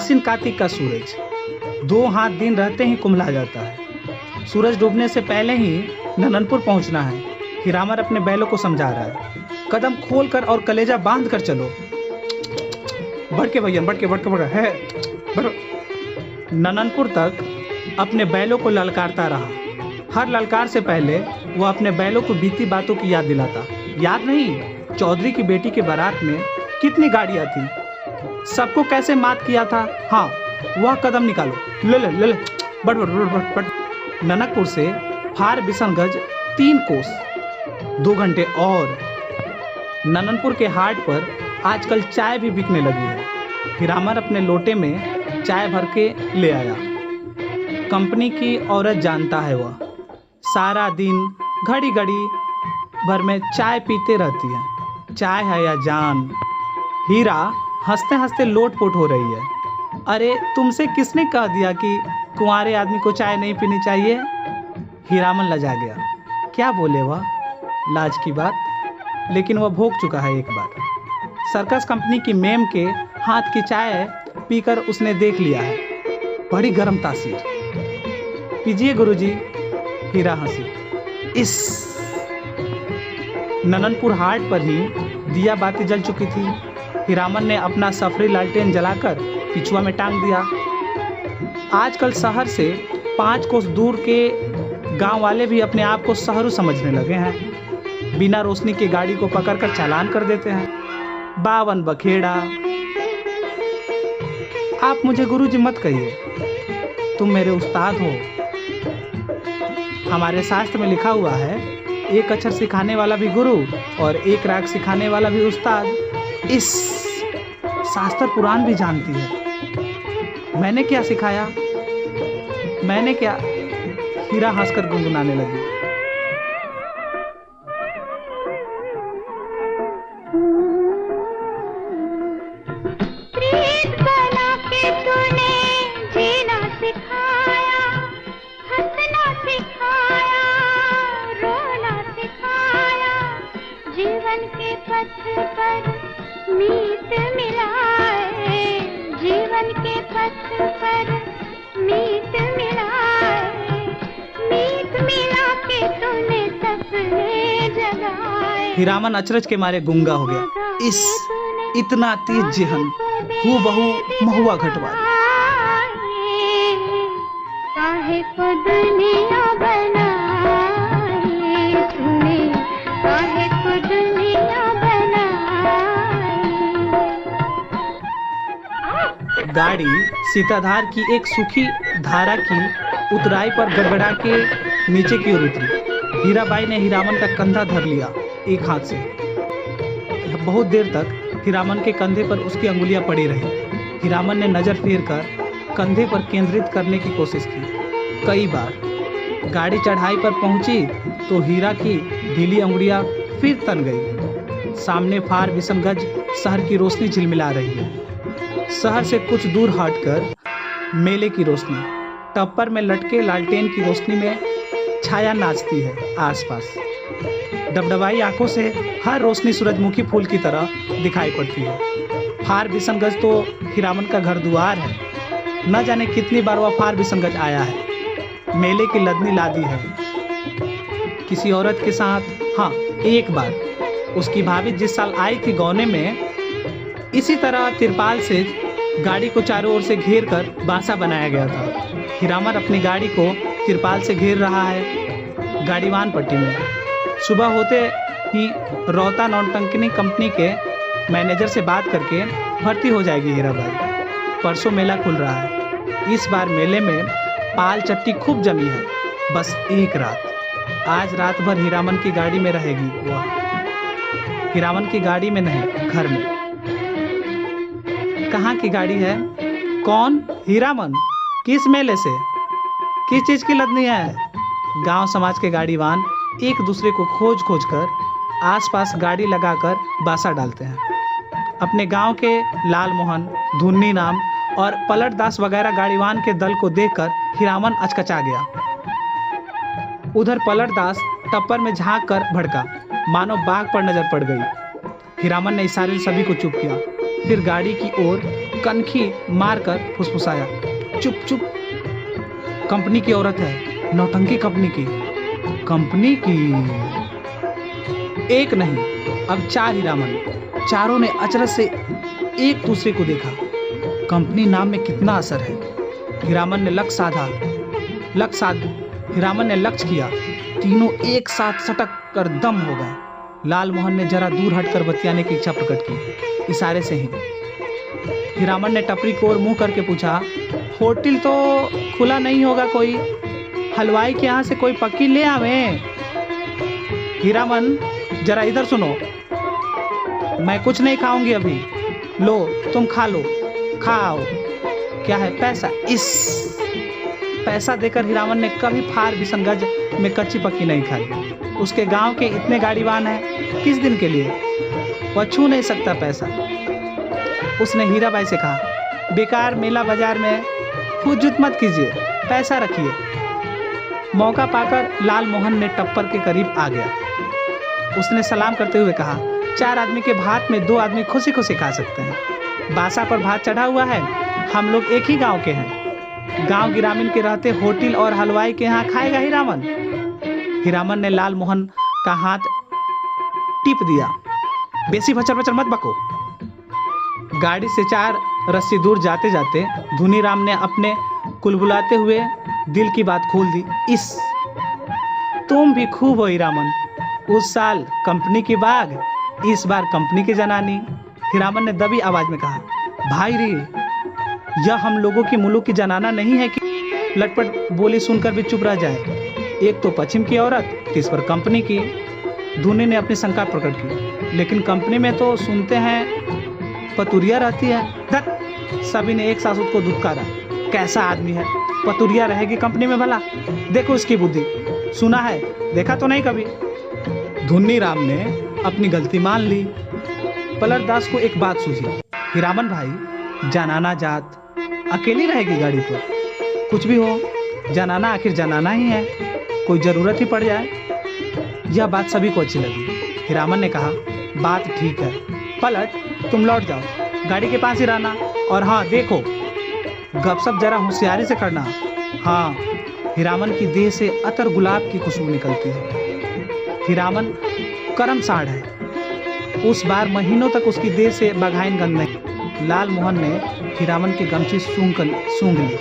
आश्विन कार्तिक का सूरज 2 हाथ दिन रहते ही कुम्हला जाता है। सूरज डूबने से पहले ही नननपुर पहुंचना है। हीरामन अपने बैलों को समझा रहा है, कदम खोल कर और कलेजा बांध कर चलो। बढ़ के भैया, बढ़ के है बढ़ो। नननपुर तक अपने बैलों को ललकारता रहा। हर ललकार से पहले वह अपने बैलों को बीती बातों की याद दिलाता। याद नहीं, चौधरी की बेटी के बारात में कितनी गाड़ियां थी, सबको कैसे मात किया था। हाँ, वह कदम निकालो, ले बढ़। ननकपुर से फार बिशनगंज 3 कोस, 2 घंटे और। नननपुर के हाट पर आजकल चाय भी बिकने लगी है। हीरामन अपने लोटे में चाय भर के ले आया। कंपनी की औरत जानता है, वह सारा दिन घड़ी भर में चाय पीते रहती है। चाय है या जान। हीरा हंसते हंसते लोटपोट हो रही है। अरे तुमसे किसने कह दिया कि कुंवारे आदमी को चाय नहीं पीनी चाहिए? हीरामन लजा गया। क्या बोले वह, लाज की बात। लेकिन वह भोग चुका है एक बार। सर्कस कंपनी की मेम के हाथ की चाय पीकर उसने देख लिया है, बड़ी गर्म तासीर। पीजिए गुरुजी। हीरा हंसी। इस नननपुर हाट पर ही दिया बाती जल चुकी थी। हीरामन ने अपना सफरी लालटेन जलाकर पिछुआ में टांग दिया। आजकल शहर से 5 कोस दूर के गांव वाले भी अपने आप को शहरू समझने लगे हैं। बिना रोशनी की गाड़ी को पकड़कर चालान कर देते हैं। 52 बखेड़ा। आप मुझे गुरुजी मत कहिए, तुम मेरे उस्ताद हो। हमारे शास्त्र में लिखा हुआ है, 1 अक्षर सिखाने वाला भी गुरु और 1 राग सिखाने वाला भी उस्ताद। इस शास्त्र पुराण भी जानती है। मैंने क्या सिखाया, मैंने क्या? हीरा हंसकर गुनगुनाने लगी। जीवन के पथ पर मीत मिलाए, जीवन के पथ पर मीत मिलाए, मीत मिला के तूने सपने जगाए। हीरामन अचरज के मारे गूंगा हो गया। इस इतना तेज जेहन, हूबहू महुआ घटवाली। काहे को दुनिया बनाई तूने, काहे को दुनिया बनाई। गाड़ी सीताधार की एक सूखी धारा की उतराई पर गड़गड़ा के नीचे की ओर उतरी। हीराबाई ने हीरामन का कंधा धर लिया एक हाथ से। बहुत देर तक हीरामन के कंधे पर उसकी अंगुलियां पड़ी रही। हीरामन ने नजर फेर कर कंधे पर केंद्रित करने की कोशिश की कई बार। गाड़ी चढ़ाई पर पहुंची तो हीरा की ढीली अंगुलियां फिर तन गई। सामने फार बिशनगंज शहर की रोशनी झिलमिला रही है। शहर से कुछ दूर हटकर मेले की रोशनी, टप्पर में लटके लालटेन की रोशनी में छाया नाचती है आसपास। डबडबाई आंखों से हर रोशनी सूरजमुखी फूल की तरह दिखाई पड़ती है। फार बिशनगंज तो हीरामन का घर द्वार है। न जाने कितनी बार वह फार बिशनगंज आया है। मेले की लदनी लादी है किसी औरत के साथ। हाँ, एक बार उसकी भाभी जिस साल आई थी गौने में, इसी तरह तिरपाल से गाड़ी को चारों ओर से घेर कर बासा बनाया गया था। हीरामन अपनी गाड़ी को तिरपाल से घेर रहा है गाड़ीवान पट्टी में। सुबह होते ही रोहता नौटंकनी कंपनी के मैनेजर से बात करके भर्ती हो जाएगी हीराबाई। परसों मेला खुल रहा है। इस बार मेले में पाल चट्टी खूब जमी है। बस एक रात, आज रात भर हीरामन की गाड़ी में रहेगी वह। हीरामन की गाड़ी में नहीं, घर में। कहाँ की गाड़ी है? कौन? हीरामन। किस मेले से? किस चीज की लदनी है? गांव समाज के गाड़ीवान एक दूसरे को खोज कर आसपास गाड़ी लगाकर बासा डालते हैं। अपने गांव के लालमोहन, धुन्नी नाम और पलटदास वगैरह गाड़ीवान के दल को देखकर हीरामन अचकचा गया। उधर पलटदास टप्पर में झांक कर भड़का, मानो बाघ पर नजर पड़ गई। हीरामन ने इशारे से सभी को चुप किया, फिर गाड़ी की ओर कनखी मारकर फुसफुसाया, चुप चुप, कंपनी की औरत है, नौटंकी कंपनी की। एक नहीं अब 4 हीरामन। चारों ने अचरज से एक दूसरे को देखा। कंपनी नाम में कितना असर है। हीरामन ने लक्ष्य किया। तीनों एक साथ सटक कर दम हो गए। लाल मोहन ने जरा दूर हटकर बतियाने की इच्छा प्रकट की, इशारे से ही। हीरामन ने टपरी की ओर मुंह करके पूछा, होटल तो खुला नहीं होगा कोई? हलवाई के यहाँ से कोई पक्की ले आवे। हीरामन, जरा इधर सुनो, मैं कुछ नहीं खाऊंगी अभी। लो तुम खा लो, खाओ। क्या है? पैसा। इस पैसा देकर हीरामन ने कभी फार बिसनगंज में कच्ची पक्की नहीं खाई। उसके गांव के इतने गाड़ीवान हैं, किस दिन के लिए? वह छू नहीं सकता पैसा। उसने हीराबाई से कहा, बेकार मेला बाजार में फुजुत मत कीजिए, पैसा रखिए। मौका पाकर लाल मोहन ने टप्पर के करीब आ गया। उसने सलाम करते हुए कहा, 4 आदमी के भात में 2 आदमी खुशी खुशी खा सकते हैं। बासा पर भात चढ़ा हुआ है, हम लोग एक ही गांव के हैं। गांव गिरामीन के रहते होटल और हलवाई के यहाँ खाएगा हीरामन? हीरामन ने लाल मोहन का हाथ टिप दिया। बेसी भचर भचर मत बको। गाड़ी से 4 रस्सी दूर जाते जाते धुनीराम ने अपने कुलबुलाते हुए दिल की बात खोल दी। इस तुम भी खूब हो हीरामन। उस साल कंपनी की बाग, इस बार कंपनी की जनानी। हीरामन ने दबी आवाज में कहा, भाई रे, यह हम लोगों की मुल्क की जनाना नहीं है कि लटपट बोली सुनकर भी चुप रह जाए। एक तो पश्चिम की औरत, इस पर कंपनी की। धुनी ने अपनी शंका प्रकट की, लेकिन कंपनी में तो सुनते हैं पतुरिया रहती है। धत! सभी ने एक साथ उसको धुतकारा। कैसा आदमी है, पतुरिया रहेगी कंपनी में भला? देखो उसकी बुद्धि। सुना है, देखा तो नहीं कभी। धुनीराम ने अपनी गलती मान ली। पलटदास को एक बात सूझी, हीरामन भाई, जनाना जात अकेली रहेगी गाड़ी पर। कुछ भी हो, जनाना आखिर जनाना ही है, कोई जरूरत ही पड़ जाए। यह बात सभी को अच्छी लगी। हीरामन ने कहा, बात ठीक है, पलट तुम लौट जाओ, गाड़ी के पास ही रहना। और हाँ देखो, गपशप जरा होशियारी से करना। हाँ, हीरामन की देह से अतर गुलाब की खुशबू निकलती है। हीरामन करम साढ़ है, उस बार महीनों तक उसकी देह से बघाइन गंध नहीं। लाल मोहन ने हीरामन की गमछी सूंघ ली।